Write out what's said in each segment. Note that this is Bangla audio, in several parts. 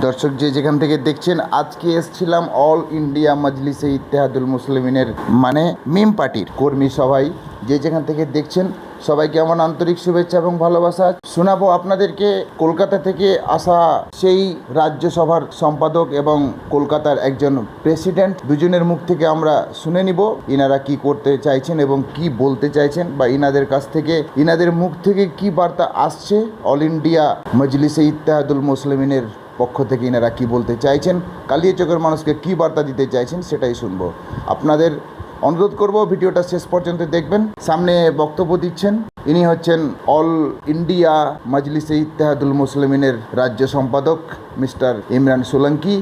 দর্শক যে যেখান থেকে দেখছেন, আজকে এসেছিলাম অল ইন্ডিয়া মজলিসে ইত্তেহাদুল মুসলিমিনের মানে মিম পার্টির কর্মী সভায়। যে যেখান থেকে দেখছেন সবাইকে আমার আন্তরিক শুভেচ্ছা এবং ভালোবাসা। শোনাবো আপনাদেরকে কলকাতা থেকে আসা সেই রাজ্যসভার সম্পাদক এবং কলকাতার একজন প্রেসিডেন্ট, দুজনের মুখ থেকে আমরা শুনে নিব ইনারা কি করতে চাইছেন এবং কি বলতে চাইছেন, বা ইনাদের কাছ থেকে ইনাদের মুখ থেকে কি বার্তা আসছে অল ইন্ডিয়া মজলিসে ইত্তেহাদুল মুসলিমিনের পক্ষ থেকে ইনারা কি বলতে চাইছেন, কালিয়াচকের মানুষকে কি বার্তা দিতে চাইছেন সেটাই শুনবো। আপনাদের অনুরোধ করব ভিডিওটা শেষ পর্যন্ত দেখবেন। সামনে বক্তব্য দিচ্ছেন ইনি হচ্ছেন অল ইন্ডিয়া মজলিসে ইত্তেহাদুল মুসলিমিনের রাজ্য সম্পাদক মিস্টার ইমরান সোলাঙ্কি।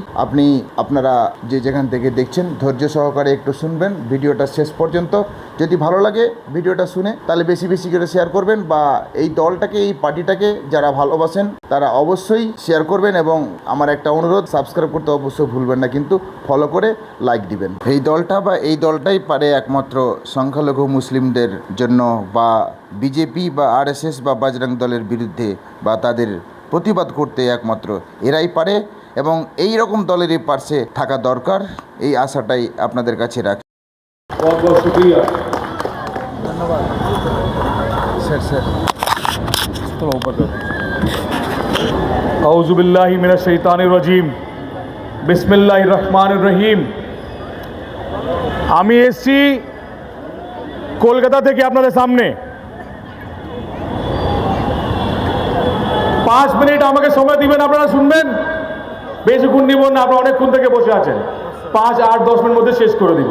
আপনারা যে যেখান থেকে দেখছেন ধৈর্য সহকারে একটু শুনবেন ভিডিওটা শেষ পর্যন্ত। যদি ভালো লাগে ভিডিওটা শুনে তাহলে বেশি বেশি করে শেয়ার করবেন, বা এই দলটাকে এই পার্টিটাকে যারা ভালোবাসেন তারা অবশ্যই শেয়ার করবেন। এবং আমার একটা অনুরোধ, সাবস্ক্রাইব করতে অবশ্যই ভুলবেন না, কিন্তু ফলো করে লাইক দিবেন। এই দলটা বা এই দলটাই পারে একমাত্র সংখ্যালঘু মুসলিমদের জন্য বা বিজেপি বা আরএসএস বা বজরং দলের বিরুদ্ধে বা তাদের প্রতিবাদ করতে একমাত্র এরাই পারে, এবং এই রকম দলেরই পাশে থাকা দরকার, এই আশাটাই আপনাদের কাছে রাখি। बहुत बहुत शुक्रिया। ধন্যবাদ স্যার। चलो ऊपर कर। औज़ु बिल्लाहि मिनश शैतानिर रजीम, बिस्मिल्लाहिर रहमानिर रहीम। আমি এসছি কলকাতা থেকে আপনাদের সামনে। 5 মিনিট আমাকে সময় দিবেন, আপনারা শুনবেন, বেশিক্ষণ দিব না, আপনারা অনেকক্ষণ থেকে বসে আছেন। 5, 8, 10 মিনিট মধ্যে শেষ করে দিব।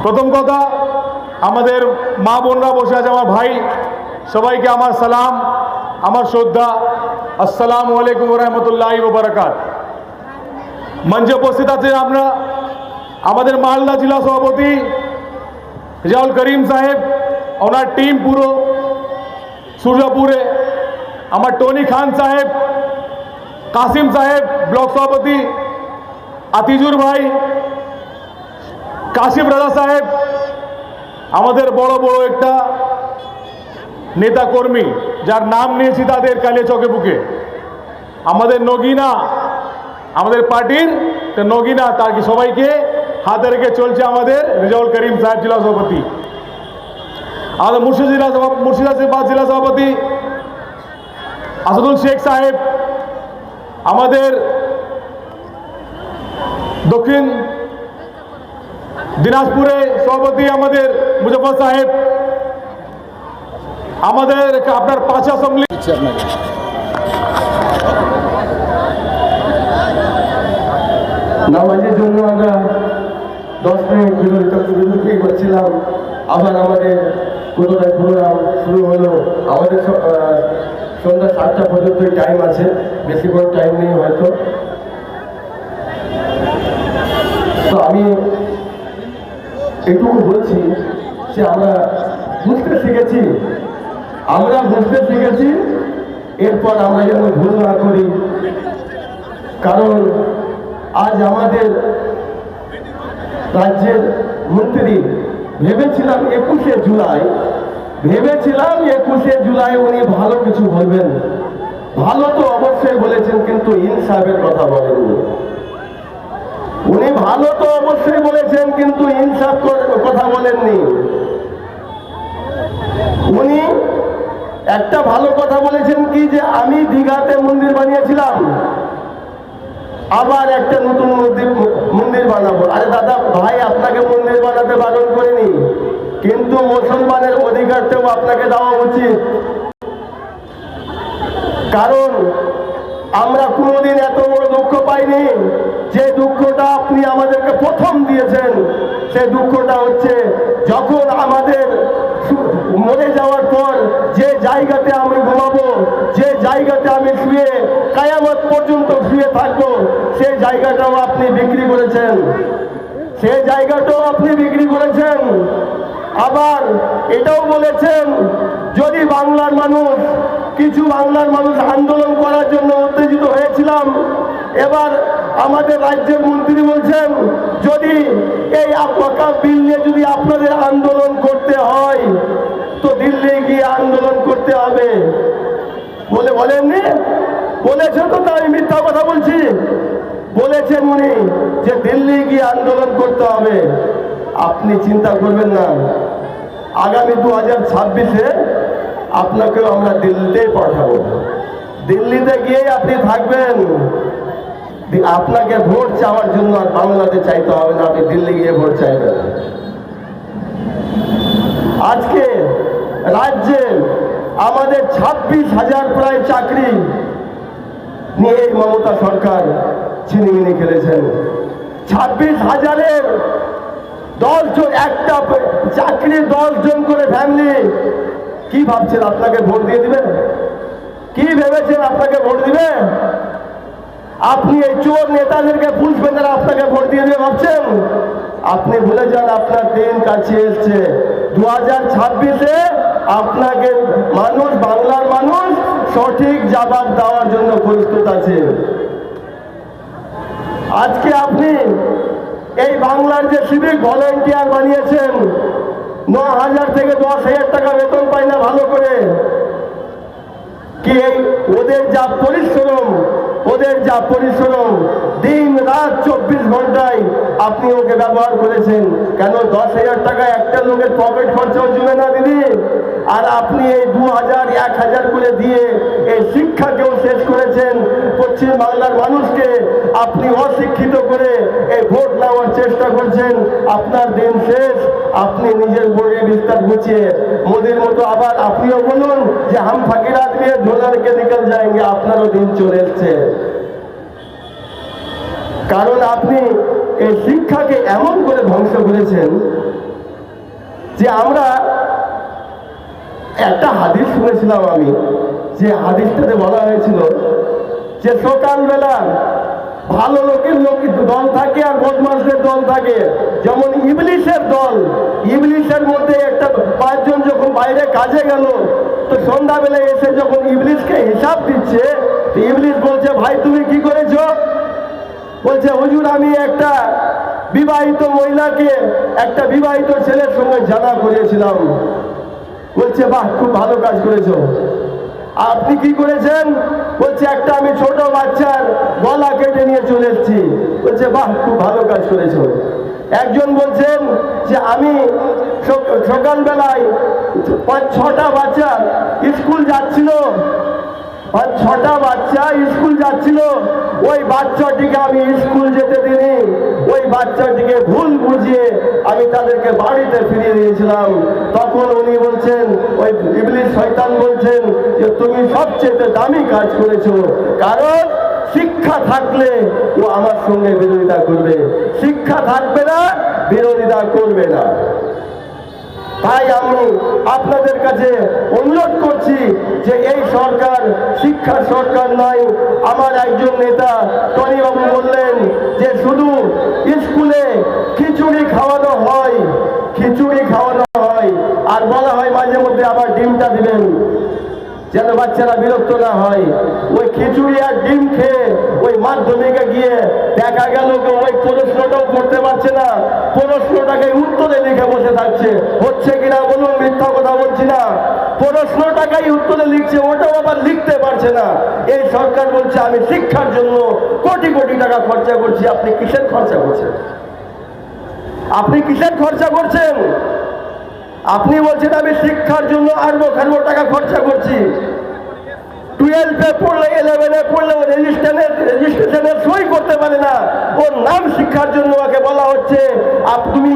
প্রথম কথা, আমাদের মা বোনরা বসে আছে, আমার ভাই, সবাইকে আমার সালাম, আমার শ্রদ্ধা। আসসালামু আলাইকুম ওয়া রাহমাতুল্লাহি ওয়া বারাকাত। মঞ্চে উপস্থিত আছেন আমরা আমাদের মালদা জেলা সভাপতি রেজাউল করিম সাহেব, ওনার টিম পুরো সূর্যপুরে, আমার টনি খান সাহেব, কাসিম সাহেব ব্লক সভাপতি, আতিজুর ভাই, কাশিম রাজা সাহেব, আমাদের বড় বড় একটা নেতা কর্মী যার নাম নিয়েছি তাদের কালিয়াচকে বুকে, আমাদের নগিনা, আমাদের পার্টির নগিনা, তার কি সবাইকে হাতে রেখে চলছে আমাদের রেজাউল করিম সাহেব জেলা সভাপতি, আমাদের মুর্শিদাবাদ জেলা সভাপতি আসাদুল শেখ সাহেব, আমাদের দক্ষিণ দিনাজপুরে সভাপতি আমাদের মুজফর সাহেব, আমাদের আপনার 5 অ্যাসেম্বলি নামাজের জন্য আমরা 10 মিনিট বিরতি করছিলাম। আবার আমাদের পুনরায় প্রোগ্রাম শুরু হলো। আমাদের সন্ধ্যা 7টা পর্যন্ত টাইম আছে, বেশিক্ষণ টাইম নেই হয়তো। তো আমি এটুকু বলছি যে আমরা বুঝতে শিখেছি, এরপর আমরা যেন ভুল না করি। কারণ আজ আমাদের রাজ্যের মন্ত্রী ভেবেছিলাম 21শে জুলাই উনি ভালো কিছু বলবেন। ভালো তো অবশ্যই বলেছেন, কিন্তু ইনসাফের কথা বলেননি। উনি ভালো তো অবশ্যই বলেছেন, কিন্তু ইনসাফ কথা বলেননি। উনি একটা ভালো কথা বলেছেন কি, যে আমি দীঘাতে মন্দির বানিয়েছিলাম, আবার একটা নতুন মন্দির বানাবো। আরে দাদা ভাই, আপনাকে মন্দির বানাতে বারণ করিনি, কিন্তু মুসলমানের অধিকারটাও আপনাকে দেওয়া উচিত। কারণ আমরা কোনোদিন এত বড় দুঃখ পাইনি যে দুঃখটা আপনি আমাদেরকে প্রথম দিয়েছেন। সেই দুঃখটা হচ্ছে যখন আমাদের মরে যাওয়ার পর যে জায়গাতে আমি ঘুমাবো, যে জায়গাতে আমি শুয়ে কিয়ামত পর্যন্ত শুয়ে থাকবো, সেই জায়গাটাও আপনি বিক্রি করেছেন। আবার এটাও বলেছেন, যদি কিছু বাংলার মানুষ আন্দোলন করার জন্য উত্তেজিত হয়েছিলাম। এবার আমাদের রাজ্যের মন্ত্রী বলছেন, যদি এই ওয়াকফ বিল নিয়ে যদি আপনাদের আন্দোলন করতে হয় তো দিল্লি গিয়ে আন্দোলন করতে হবে বলেননি? বলেছে তো, তাই মিথ্যা কথা বলেছেন উনি যে দিল্লি গিয়ে আন্দোলন করতে হবে। আপনি চিন্তা করবেন না, আগামী 2026-এ আপনাকেও আমরা দিল্লিতেই পাঠাবো। দিল্লিতে গিয়ে আপনি থাকবেন, আপনাকে ভোট চাওয়ার জন্য আর বাংলাতে চাইতে হবে না, আপনি দিল্লি গিয়ে ভোট চাইবেন। আজকে রাজ্যে আমাদের 26,000 প্রায় চাকরি নিয়ে মমতা সরকার ছিনিমিনি খেলেছেন। 26,000-এর 10 জন, একটা চাকরি 10 জন করে ফ্যামিলি। কি ভাবছেন আপনাকে ভোট দিয়ে দিবে? কি ভেবেছেন আপনাকে ভোট দিবে? আপনি এই চোর নেতাদেরকে পুষবেন, তারা আপনাকে ভোট দিয়ে দিবে ভাবছেন? আপনি ভুলে যান, আপনার দিন কাছে এসছে। 2026-এ আপনাকে মানুষ, বাংলার মানুষ সঠিক জবাব দেওয়ার জন্য প্রস্তুত আছে। আজকে আপনি এই বাংলার যে সিভিক ভলেন্টিয়ার বানিয়েছেন, 9,000 থেকে 10,000 টাকা বেতন পায় না ভালো করে। কি এই ওদের যা পরিশ্রম দিন রাত 24 ঘন্টায় আপনি ওকে ব্যবহার করেছেন। কেন 10,000 টাকা একটা লোকের পকেট খরচাও জমে না দিদি? আর আপনি এই 2,000, 1,000 করে দিয়ে এই শিক্ষাকেও শেষ করেছেন। পশ্চিম বাংলার মানুষকে আপনি অশিক্ষিত করে এই ভোট নেওয়ার চেষ্টা করছেন। আপনার দিন শেষ। আপনি নিজের বইয়ে বিস্তার গুছিয়ে মোদির মতো আবার আপনিও বলুন যে হাম ফাঁকি রাত দিয়ে ঝোলারকে নিকল যাएंगे। আপনারও দিন চলে এসছে। কারণ আপনি এই শিক্ষাকে এমন করে ধ্বংস করেছেন যে আমরা একটা হাদিস শুনেছিলাম আমি, যে হাদিসটাতে বলা হয়েছিল যে সকালবেলা ভালো লোকের দল থাকে আর বদমাশদের দল থাকে। যেমন ইবলিশের দল, ইবলিশের মধ্যে একটা 5 জন যখন বাইরে কাজে গেল, তো সন্ধ্যাবেলায় এসে যখন ইবলিশকে হিসাব দিচ্ছে, ইবলিশ বলছে, ভাই তুমি কি করেছো? বলছে, হুজুর আমি একটা বিবাহিত মহিলাকে একটা বিবাহিত ছেলের সঙ্গে জানা করিয়েছিলাম। বলছে, বাহ, খুব ভালো কাজ করেছো। আপনি কি করেছেন? বলছে, একটা আমি ছোট বাচ্চার গলা কেটে নিয়ে চলে এসেছি। বলছে, বাহ, খুব ভালো কাজ করেছো। একজন বলছেন যে আমি সকালবেলায় 5-6টা বাচ্চা স্কুল যাচ্ছিল, 6টা বাচ্চা স্কুল যাচ্ছিল, ওই বাচ্চাটিকে আমি স্কুল যেতে দিইনি, ওই বাচ্চাটিকে ভুল বুঝিয়ে আমি তাদেরকে বাড়িতে ফিরিয়ে দিয়েছিলাম। তখন উনি বলছেন, ওই ইবলিশ শয়তান বলছেন যে তুমি সবচেয়ে দামি কাজ করেছো। কারণ শিক্ষা থাকলে ও আমার সঙ্গে বিরোধিতা করবে, শিক্ষা থাকবে না, বিরোধিতা করবে না। তাই আমি আপনাদের কাছে অনুরোধ করছি যে এই সরকার শিক্ষার সরকার নয়। আমার একজন নেতা টনিবাবু বললেন যে শুধু স্কুলে খিচুড়ি খাওয়ানো হয়, আর বলা হয় মাঝে মধ্যে আবার ডিমটা দিবেন, যেন বাচ্চারা বিরক্ত না হয়। ওই খিচুড়ি আর ডিম খেয়ে ওই মাধ্যমিকে গিয়ে দেখা গেল ওই প্রশ্নটাও করতে পারছে না, প্রশ্নটাকে উত্তরে লিখে বসে থাকছে। হচ্ছে কিনা বলুন, মিথ্যা কথা বলছি না? প্রশ্নটাকেই উত্তরে লিখছে, ওটাও আবার লিখতে পারছে না। এই সরকার বলছে আমি শিক্ষার জন্য কোটি কোটি টাকা খরচা করছি। আপনি কিসের খরচা করছেন? আপনি বলছেন আমি শিক্ষার জন্য আরবো টাকা খরচা করছি। 12-এ পড়লে, 11-এ পড়লে ও রেজিস্ট্রেশনের সই করতে পারে না, ওর নাম শিক্ষার জন্য ওকে বলা হচ্ছে তুমি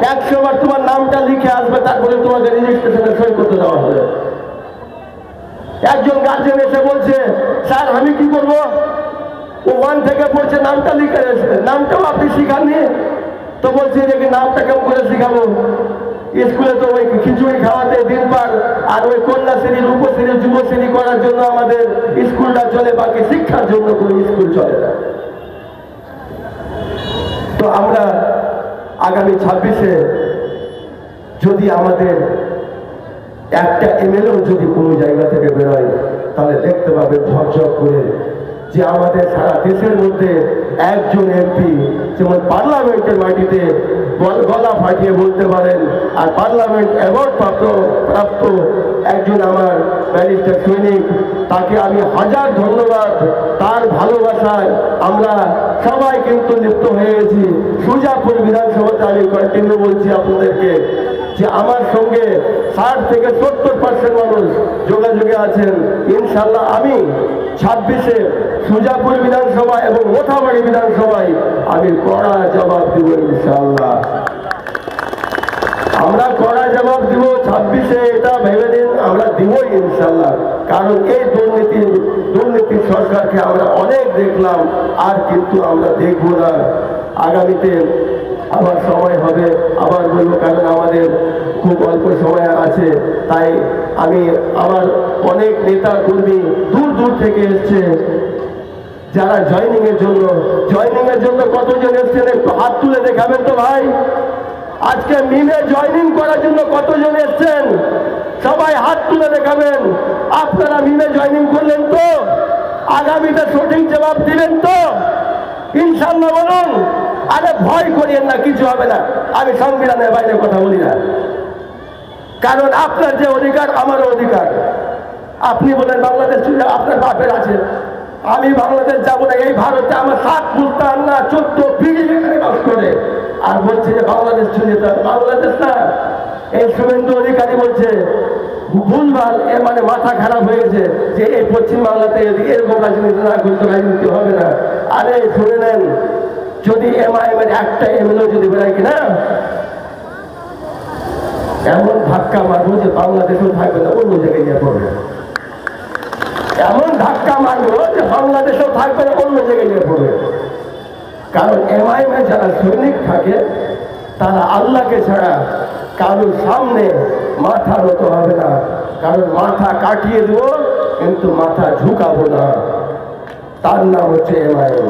100 বার তোমার নামটা লিখে আসবে, তারপরে তোমাকে রেজিস্ট্রেশনের সই করতে দেওয়া হবে। একজন গার্জেন এসে বলছে, স্যার আমি কি করবো? ও 1 থেকে পড়ছে, নামটা লিখে আসবে, নামটাও আপনি শিখাননি। তো বলছে যে নামটা কেমন করে শিখাবো? স্কুলে তো ওই খিচুড়ি খাওয়াতে দিন পার, আর ওই কন্যা শ্রেণী, রূপশ্রেণী, যুবশ্রেণী করার জন্য আমাদের স্কুলটা চলে, বাকি শিক্ষার জন্য কোনো স্কুল চলে না। তো আমরা আগামী 26-এ যদি আমাদের একটা এমএলএও যদি কোনো জায়গা থেকে বেরোয়, তাহলে দেখতে পাবে ঝকঝক করে যে আমাদের সারা দেশের মধ্যে একজন এমপি যেমন পার্লামেন্টের মাটিতে গলা ফাটিয়ে বলতে পারেন। আর পার্লামেন্ট অ্যাওয়ার্ড প্রাপ্ত একজন আমার ব্যারিস্টার সৈনিক, তাকে আমি হাজার ধন্যবাদ। তার ভালোবাসায় আমরা সবাই কিন্তু লিপ্ত হয়ে গেছি। সুজাপুর বিধানসভাতে আমি কন্টিনিউ বলছি আপনাদেরকে যে আমার সঙ্গে 60 থেকে 70% মানুষ যোগাযোগে আছেন। ইনশাল্লাহ আমি 26-এ সুজাপুর বিধানসভা এবং মোথাবাড়ি বিধানসভায় আমি কড়া জবাব দিব ইনশাল্লাহ। আমরা কড়া জবাব দিব 26-এ, এটা ভেবে দিন, আমরা দিবই ইনশাল্লাহ। কারণ এই দুর্নীতির সরকারকে আমরা অনেক দেখলাম, আর কিন্তু আমরা দেখব না। আগামীতে আবার সময় হবে, আবার বলবো, কারণ আমাদের খুব অল্প সময় আছে। তাই আমি আমার অনেক নেতা কর্মী দূর দূর থেকে এসছে যারা জয়েনিং এর জন্য কতজন এসছেন একটু হাত তুলে দেখাবেন তো ভাই। আজকে মিমে জয়েনিং করার জন্য কতজন এসছেন সবাই হাত তুলে দেখাবেন। আপনারা মিমে জয়েনিং করলেন তো? আগামীতে সঠিক জবাব দিবেন তো ইনশাল্লাহ? বলুন। আরে ভয় করিয়েন না, কিছু হবে না। আমি সংবিধানের বাইরে কথা বলি না, কারণ আপনার যে অধিকার আমারও অধিকার। আপনি বলেন বাংলাদেশ আপনার বাপের আছে, আমি বাংলাদেশ যাবো না। এই ভারতে আমার 7 মুলতান না 14 পিড়ি এখানে বাস করে, আর বলছে যে বাংলাদেশ চলে যেতে। বাংলাদেশ না, এই শুভেন্দু অধিকারী বলছে ভুলভাল, এ মানে মাথা খারাপ হয়ে গেছে যে এই পশ্চিম বাংলাতে এরকম রাজনীতি না করতে, রাজনীতি হবে না। আরে শুনে নেন, যদি MIM এর একটা MLA যদি বেড়ায় কিনা, এমন ধাক্কা মারবো যে বাংলাদেশেও থাকবে না, অন্য জায়গায় গিয়ে পড়বে। এমন ধাক্কা মারবো যে বাংলাদেশেও থাকবে না, অন্য জায়গায় গিয়ে পড়বে। কারণ MIM এ যারা সৈনিক থাকে তারা আল্লাহকে ছাড়া কারোর সামনে মাথা নত হবে না। কারণ মাথা কাটিয়ে দেবো কিন্তু মাথা ঝুঁকাবো না, তার নাম হচ্ছে MIM।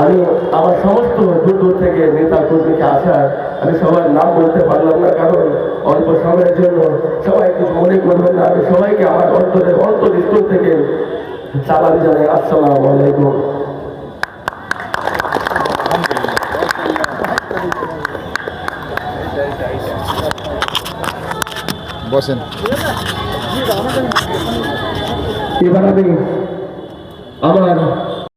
আমি আমার সমস্ত দূর থেকে নেতা কর্মীকে আসার, আমি সবার নাম বলতে পারলাম না কারণ অল্প সময়ের জন্য। সবাই কিছু মনে করবেন না, আমি সবাইকে আমার অন্তরস্থল থেকে সালাম জানাই। আসসালামু আলাইকুম। বসেন। এবার আমি আমার